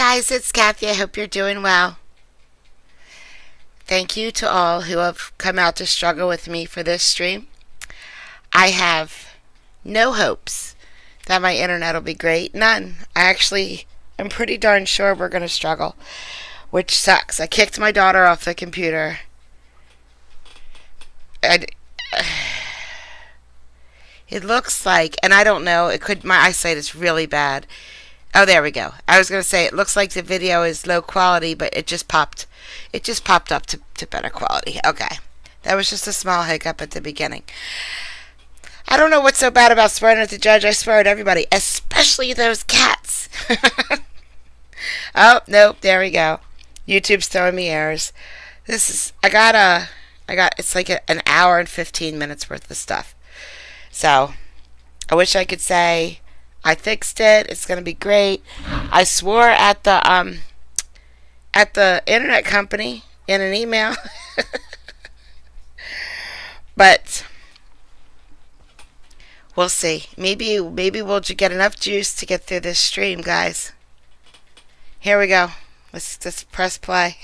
guys, it's Kathy. I hope you're doing well. Thank you to all who have come out to struggle with me for this stream. I have no hopes that my internet will be great. None. I'm pretty darn sure we're going to struggle, which sucks. I kicked my daughter off the computer. It looks like, and I don't know, my eyesight is really bad. Oh, there we go. I was going to say, it looks like the video is low quality, but it just popped up to better quality. Okay. That was just a small hiccup at the beginning. I don't know what's so bad about swearing at the judge. I swear at everybody, especially those cats. Oh, nope, there we go. YouTube's throwing me errors. It's like an hour and 15 minutes worth of stuff. So, I wish I could say I fixed it. It's going to be great. I swore at the internet company in an email. But we'll see. Maybe we'll get enough juice to get through this stream, guys. Here we go. Let's just press play.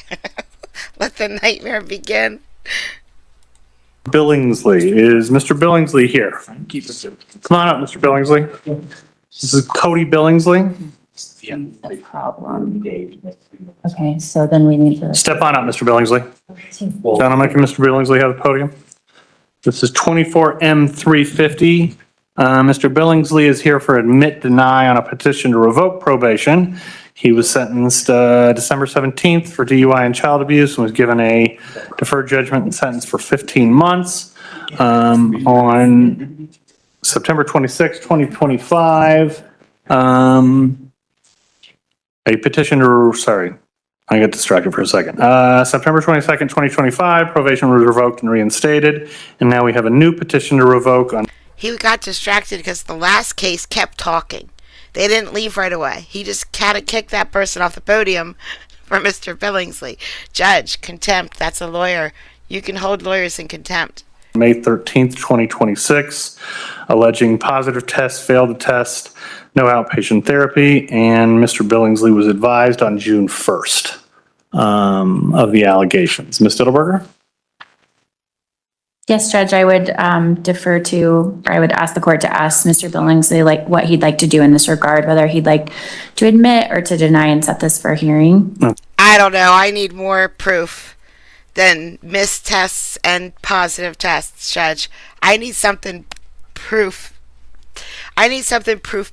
Let the nightmare begin. Billingsley. Is Mr. Billingsley here? Come on up, Mr. Billingsley. This is Cody Billingsley. No problem. Okay, so then we need to. Step on up, Mr. Billingsley. Gentlemen, can Mr. Billingsley have the podium? This is 24M350. Mr. Billingsley is here for admit deny on a petition to revoke probation. He was sentenced December 17th for DUI and child abuse and was given a deferred judgment and sentence for 15 months. On September 26, 2025, a petition to, sorry, I got distracted for a second. September 22nd, 2025, probation was revoked and reinstated. And now we have a new petition to revoke on. He got distracted because the last case kept talking. They didn't leave right away. He just had to kick that person off the podium for Mr. Billingsley. Judge, contempt, that's a lawyer. You can hold lawyers in contempt. May 13th, 2026, alleging positive test, failed the test, no outpatient therapy, and Mr. Billingsley was advised on June 1st of the allegations. Ms. Diddleberger? Yes, Judge, I would I would ask the court to ask Mr. Billingsley what he'd like to do in this regard, whether he'd like to admit or to deny and set this for a hearing. I don't know. I need more proof than missed tests and positive tests, Judge. I need something proof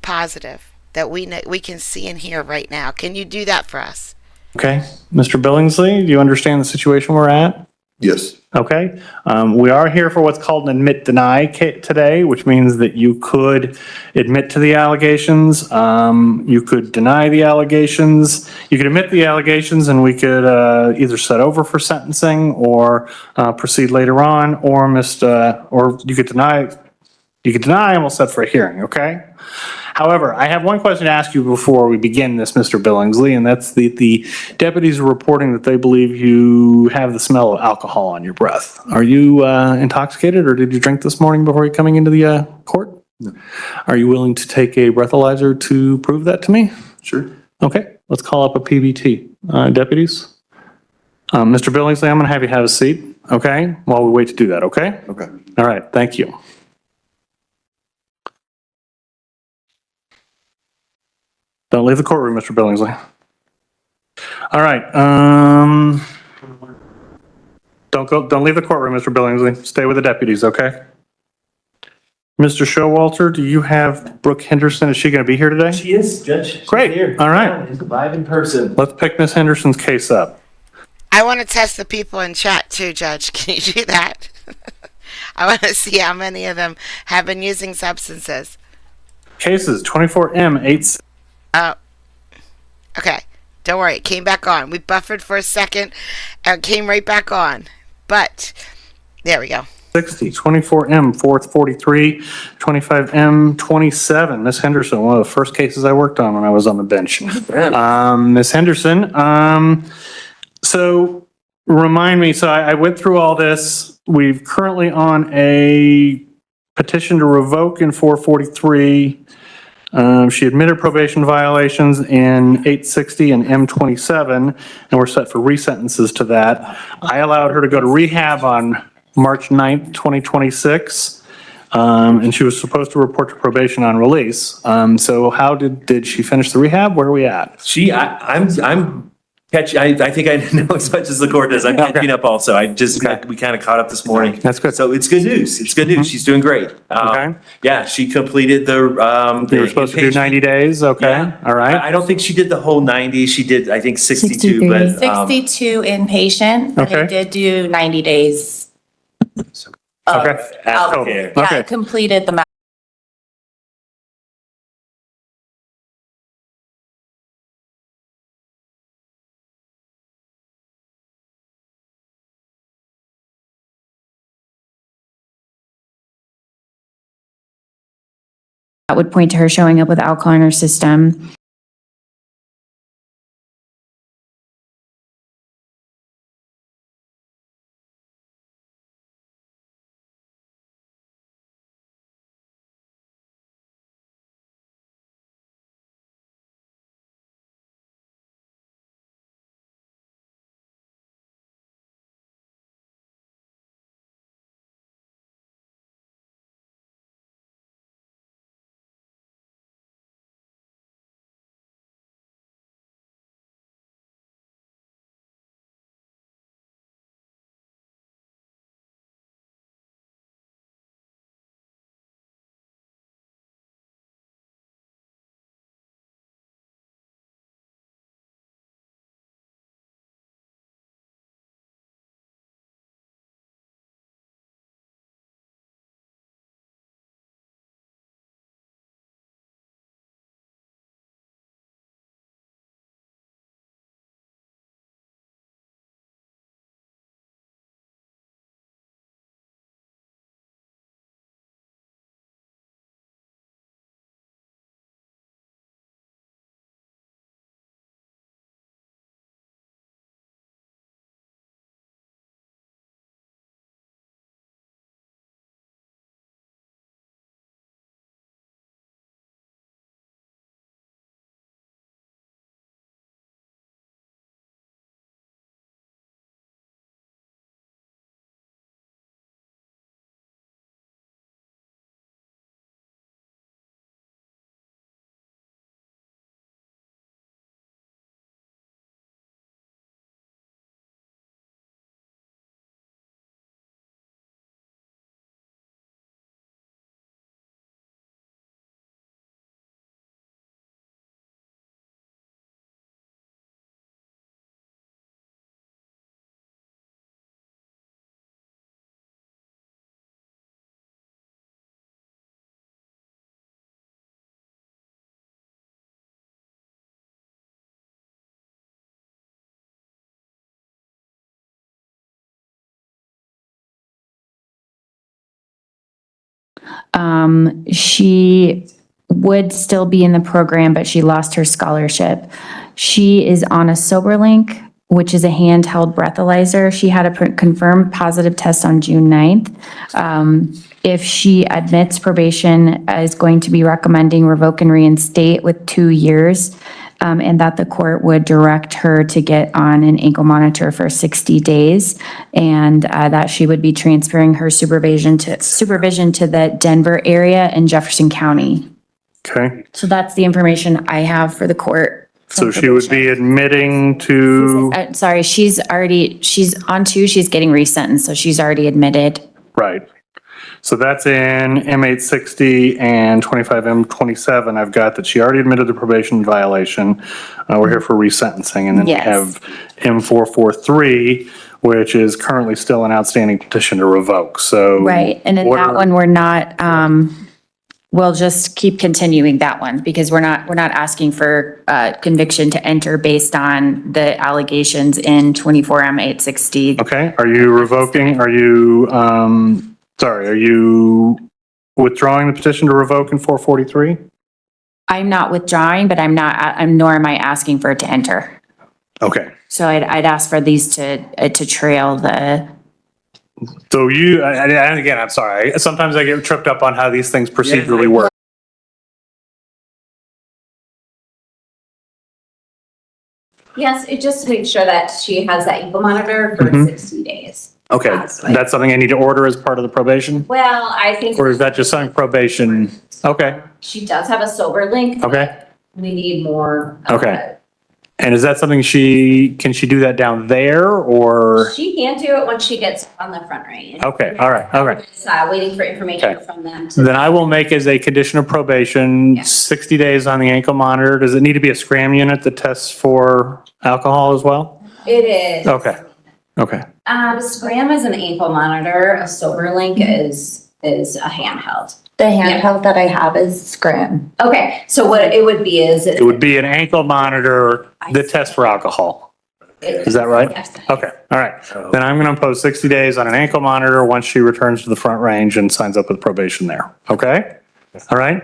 positive that we can see and hear right now. Can you do that for us? Okay. Mr. Billingsley, do you understand the situation we're at? Yes. Okay. We are here for what's called an admit deny today, which means that you could admit to the allegations. You could deny the allegations. You could admit the allegations and we could either set over for sentencing or proceed later on, or you could deny. You could deny and we'll set for a hearing. Okay. However, I have one question to ask you before we begin this, Mr. Billingsley, and that's the deputies are reporting that they believe you have the smell of alcohol on your breath. Are you intoxicated, or did you drink this morning before you coming into the court? No. Are you willing to take a breathalyzer to prove that to me? Sure. Okay, let's call up a PBT. Deputies? Mr. Billingsley, I'm going to have you have a seat, okay, while we wait to do that, okay? Okay. All right, thank you. Don't leave the courtroom, Mr. Billingsley. All right. Don't leave the courtroom, Mr. Billingsley. Stay with the deputies, okay? Mr. Showalter, do you have Brooke Henderson? Is she going to be here today? She is, Judge. She's Great. here. All right. Yeah, live in person. Let's pick Miss Henderson's case up. I want to test the people in chat too, Judge. Can you do that? I want to see how many of them have been using substances. Cases 24M8. Okay. Don't worry. It came back on. We buffered for a second and came right back on. But there we go. 60, 24M 443, 25M 27. Miss Henderson, one of the first cases I worked on when I was on the bench. Miss Henderson, so remind me, so I went through all this. We've currently on a petition to revoke in 443. She admitted probation violations in 860 and M27, and we're set for resentences to that. I allowed her to go to rehab on March 9th, 2026, and she was supposed to report to probation on release. So how did she finish the rehab? Where are we at? I'm catching, I think I know as much as the court does. I'm catching up also. We kind of caught up this morning. That's good. So it's good news. It's good news. She's doing great. Okay. Yeah, she completed the, You were supposed to do 90 days? Okay, Yeah. all right. I don't think she did the whole 90. She did, I think, 62, 63. but. 62 inpatient, but Okay. I did do 90 days. Okay. Aftercare. Yeah, Okay. I completed the. That would point to her showing up with alcohol in her system. She would still be in the program, but she lost her scholarship. She is on a SoberLink, which is a handheld breathalyzer. She had a confirmed positive test on June 9th. If she admits, probation is going to be recommending revoke and reinstate with 2 years, and that the court would direct her to get on an ankle monitor for 60 days, and that she would be transferring her supervision to the Denver area and Jefferson County. Okay, So that's the information I have for the court. so she would be admitting to, Sorry, she's on 2, she's getting resentenced, so she's already admitted. right. So that's in M860 and 25M27. I've got that she already admitted the probation violation. We're here for resentencing. And then we Yes. have M443, which is currently still an outstanding petition to revoke. So. Right, and in that one, we're not, we'll just keep continuing that one because we're not asking for conviction to enter based on the allegations in 24M 860. Okay, are you revoking, are you withdrawing the petition to revoke in 443? I'm not withdrawing, but nor am I asking for it to enter. Okay. So I'd ask for these to trail the. So and again, I'm sorry, sometimes I get tripped up on how these things procedurally work. Yes, it just makes sure that she has that ankle monitor for 60 days. Okay, that's something I need to order as part of the probation? Well, I think. Or is that just something probation? Okay, She does have a sober link. okay, We need more. okay. And is that something can she do that down there or? She can't do it when she gets on the front range. Okay, all right, all right. Just, waiting for information Okay. from them. Then I will make as a condition of probation, 60 days on the ankle monitor. Does it need to be a scram unit that tests for alcohol as well? It is. Okay, okay, Scram is an ankle monitor. A sober link is a handheld. The handheld that I have is Scrim. Okay, so what it would be is. it would be an ankle monitor that tests for alcohol. Is that right? Yes. Okay, all right. Then I'm going to impose 60 days on an ankle monitor once she returns to the front range and signs up with probation there. Okay? All right?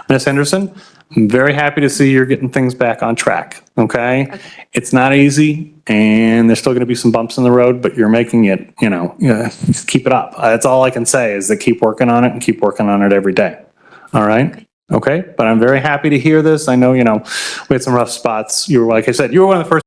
Ms. Henderson, I'm very happy to see you're getting things back on track. Okay? It's not easy and there's still going to be some bumps in the road, but you're making it, just keep it up. That's all I can say is that keep working on it and keep working on it every day. All right? Okay? But I'm very happy to hear this. I know, we had some rough spots. You were, like I said, you were one of the first